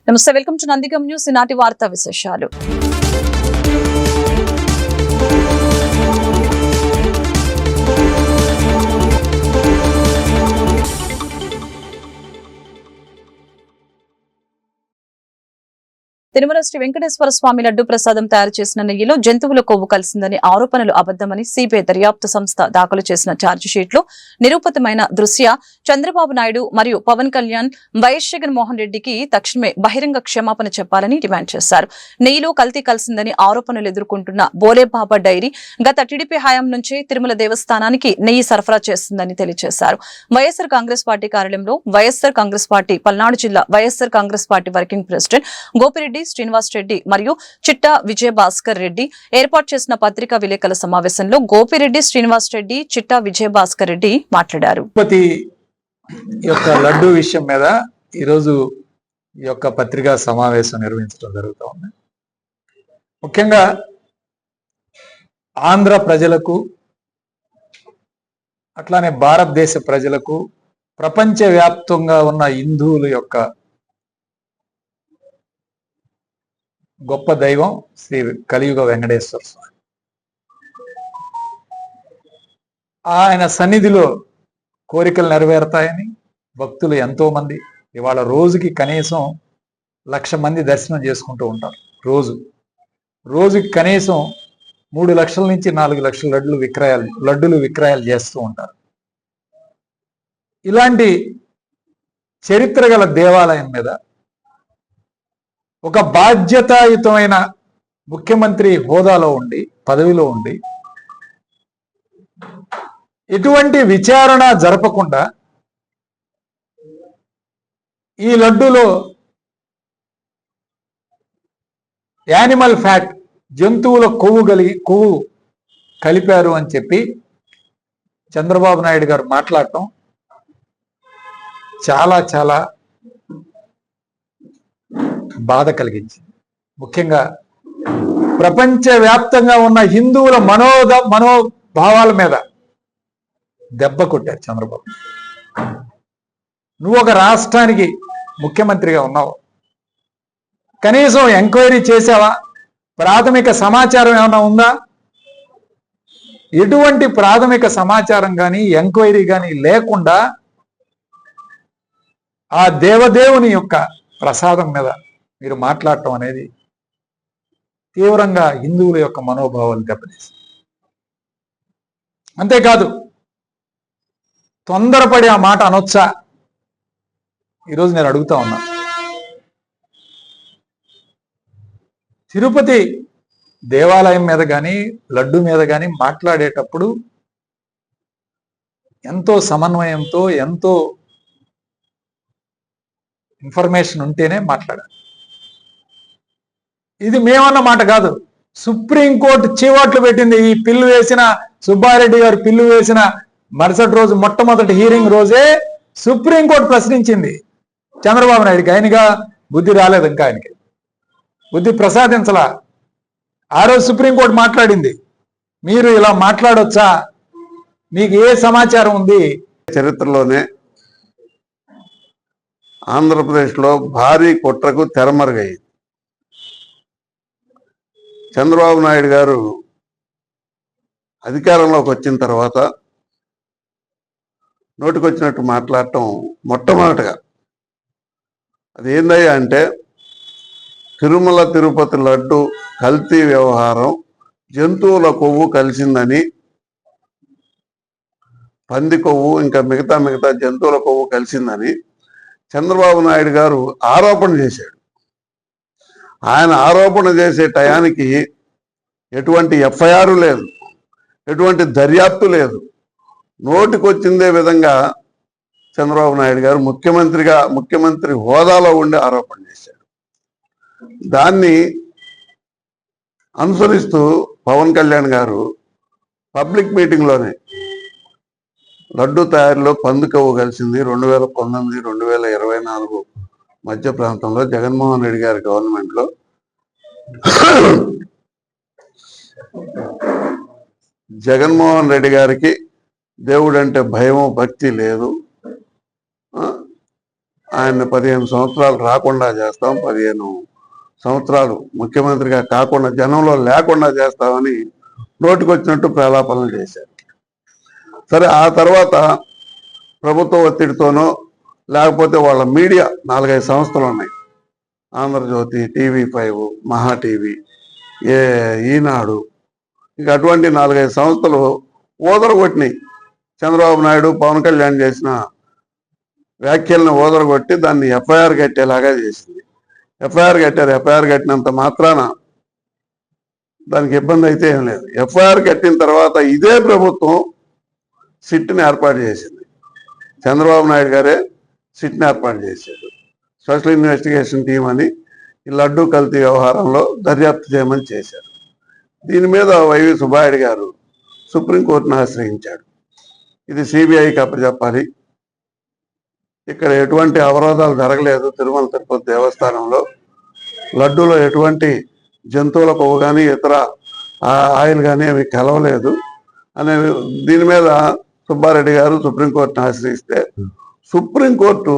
నమస్తే, welcome to Nandigam news. ఈనాటి వార్తా విశేషాలు. తిరుమల శ్రీ వెంకటేశ్వర స్వామి లడ్డు ప్రసాదం తయారు చేసిన నెయ్యిలో జంతువుల కొవ్వు కలిసిందని ఆరోపణలు అబద్దమని సిబిఐ దర్యాప్తు సంస్థ దాఖలు చేసిన ఛార్జిషీట్లో నిరూపితమైన దృశ్య చంద్రబాబు నాయుడు మరియు పవన్ కళ్యాణ్ వైఎస్ జగన్మోహన్ రెడ్డికి తక్షణమే బహిరంగ క్షమాపణ చెప్పాలని డిమాండ్ చేశారు. నెయ్యిలో కల్తీ కలిసిందని ఆరోపణలు ఎదుర్కొంటున్న బోలేబాబా డైరీ గత టీడీపీ హయాం నుంచే తిరుమల దేవస్థానానికి నెయ్యి సరఫరా చేస్తుందని తెలియజేశారు. వైఎస్ఆర్ కాంగ్రెస్ పార్టీ కార్యాలయంలో వైఎస్ఆర్ కాంగ్రెస్ పార్టీ పల్నాడు జిల్లా YSR Congress party working president Gopireddy Srinivas Reddy మరియు చిట్టా విజయభాస్కర్ రెడ్డి ఏర్పాటు చేసిన పత్రికా విలేకరుల సమావేశంలో గోపిరెడ్డి శ్రీనివాస్ రెడ్డి, చిట్టా విజయభాస్కర్ రెడ్డి మాట్లాడారు. తిరుపతి యొక్క లడ్డు విషయం మీద ఈరోజు ఈ యొక్క పత్రికా సమావేశం నిర్వహించడం జరుగుతూ ఉంది. ముఖ్యంగా ఆంధ్ర ప్రజలకు, అట్లానే భారతదేశ ప్రజలకు, ప్రపంచవ్యాప్తంగా ఉన్న హిందువుల యొక్క గొప్ప దైవం శ్రీ కలియుగ వెంకటేశ్వర స్వామి. ఆయన సన్నిధిలో కోరికలు నెరవేరుతాయని భక్తులు ఎంతో మంది ఇవాళ రోజుకి కనీసం 1,00,000 మంది దర్శనం చేసుకుంటూ ఉంటారు. రోజుకి కనీసం 3 లక్షల నుంచి 4 లక్షల లడ్డులు విక్రయాలు చేస్తూ ఉంటారు. ఇలాంటి చరిత్ర గల దేవాలయం మీద ఒక బాధ్యతాయుతమైన ముఖ్యమంత్రి హోదాలో ఉండి, పదవిలో ఉండి, ఎటువంటి విచారణ జరపకుండా ఈ లడ్డూలో యానిమల్ ఫ్యాట్, జంతువుల కొవ్వు కలిపారు అని చెప్పి చంద్రబాబు నాయుడు గారు మాట్లాడటం చాలా చాలా బాధ కలిగించింది. ముఖ్యంగా ప్రపంచవ్యాప్తంగా ఉన్న హిందువుల మనోభావాల మీద దెబ్బ కొట్టారు చంద్రబాబు. నువ్వు ఒక రాష్ట్రానికి ముఖ్యమంత్రిగా ఉన్నావు, కనీసం ఎంక్వైరీ చేసావా? ప్రాథమిక సమాచారం ఏమైనా ఉందా? ఎటువంటి ప్రాథమిక సమాచారం కానీ ఎంక్వైరీ కానీ లేకుండా ఆ దేవదేవుని యొక్క ప్రసాదం మీద మీరు మాట్లాడటం అనేది తీవ్రంగా హిందువుల యొక్క మనోభావాలు దెబ్బతీస్తుంది. అంతేకాదు, తొందరపడి ఆ మాట అనొచ్చా? ఈరోజు నేను అడుగుతా ఉన్నా. తిరుపతి దేవాలయం మీద కానీ లడ్డు మీద కానీ మాట్లాడేటప్పుడు ఎంతో సమన్వయంతో, ఎంతో ఇన్ఫర్మేషన్ ఉంటేనే మాట్లాడాలి. ఇది మేమన్న మాట కాదు. సుప్రీంకోర్టు చీవాట్లు పెట్టింది. ఈ పిల్లు వేసిన సుబ్బారెడ్డి గారు పిల్లు వేసిన మరుసటి రోజు, మొట్టమొదటి హీరింగ్ రోజే సుప్రీంకోర్టు ప్రశ్నించింది చంద్రబాబు నాయుడికి. ఆయనగా బుద్ధి రాలేదు, ఇంకా ఆయనకి బుద్ధి ప్రసాదించలా. ఆ రోజు సుప్రీంకోర్టు మాట్లాడింది, మీరు ఇలా మాట్లాడొచ్చా, మీకు ఏ సమాచారం ఉంది? చరిత్రలోనే ఆంధ్రప్రదేశ్లో భారీ కుట్రకు తెరమరుగయ్యింది. చంద్రబాబు నాయుడు గారు అధికారంలోకి వచ్చిన తర్వాత నోటికొచ్చినట్టు మాట్లాడటం మొట్టమొదటిగా అది ఏందయ్యా అంటే, తిరుమల తిరుపతి లడ్డు కల్తీ వ్యవహారం, జంతువుల కొవ్వు కలిసిందని, పంది కొవ్వు ఇంకా మిగతా జంతువుల కొవ్వు కలిసిందని చంద్రబాబు నాయుడు గారు ఆరోపణ చేశాడు. ఆయన ఆరోపణ చేసే టయానికి ఎటువంటి ఎఫ్ఐఆర్ లేదు, ఎటువంటి దర్యాప్తు లేదు. నోటికొచ్చిందే విధంగా చంద్రబాబు నాయుడు గారు ముఖ్యమంత్రి హోదాలో ఉండి ఆరోపణ చేశాడు. దాన్ని అనుసరిస్తూ పవన్ కళ్యాణ్ గారు పబ్లిక్ మీటింగ్లోనే లడ్డు తయారీలో పంది కొవ్వు కలిసింది 2019-2024 మధ్య ప్రాంతంలో జగన్మోహన్ రెడ్డి గారి గవర్నమెంట్లో జగన్మోహన్ రెడ్డి గారికి దేవుడు అంటే భయము, భక్తి లేదు. ఆయన 15 సంవత్సరాలు రాకుండా చేస్తాం, 15 సంవత్సరాలు ముఖ్యమంత్రిగా కాకుండా జనంలో లేకుండా చేస్తామని నోటికొచ్చినట్టు ప్రలాపనలు చేశారు. సరే, ఆ తర్వాత ప్రభుత్వ ఒత్తిడితోనో లేకపోతే వాళ్ళ మీడియా 4-5 సంస్థలు ఉన్నాయి, ఆంధ్రజ్యోతి, TV5, మహా టీవీ, ఈనాడు, ఇక అటువంటి 4-5 సంస్థలు ఓదరగొట్టినాయి. చంద్రబాబు నాయుడు, పవన్ కళ్యాణ్ చేసిన వ్యాఖ్యలను ఓదరగొట్టి దాన్ని ఎఫ్ఐఆర్ కట్టేలాగా చేసింది. ఎఫ్ఐఆర్ కట్టారు. ఎఫ్ఐఆర్ కట్టినంత మాత్రాన దానికి ఇబ్బంది అయితే ఏం లేదు. ఎఫ్ఐఆర్ కట్టిన తర్వాత ఇదే ప్రభుత్వం సిట్ని ఏర్పాటు చేసింది. చంద్రబాబు నాయుడు గారే సిట్ని ఏర్పాటు చేశారు. స్పెషల్ ఇన్వెస్టిగేషన్ టీం అని ఈ లడ్డూ కల్తీ వ్యవహారంలో దర్యాప్తు చేయమని చేశారు. దీని మీద వైవి సుబ్బారెడ్డి గారు సుప్రీంకోర్టును ఆశ్రయించాడు. ఇది సిబిఐకి అప్పచెప్పాలి, ఇక్కడ ఎటువంటి అవరోధాలు జరగలేదు, తిరుమల తిరుపతి దేవస్థానంలో లడ్డూలో ఎటువంటి జంతువుల కొవ్వు కానీ ఇతర ఆయిల్ కానీ అవి కలవలేదు అనే దీని మీద సుబ్బారెడ్డి గారు సుప్రీంకోర్టును ఆశ్రయిస్తే సుప్రీంకోర్టు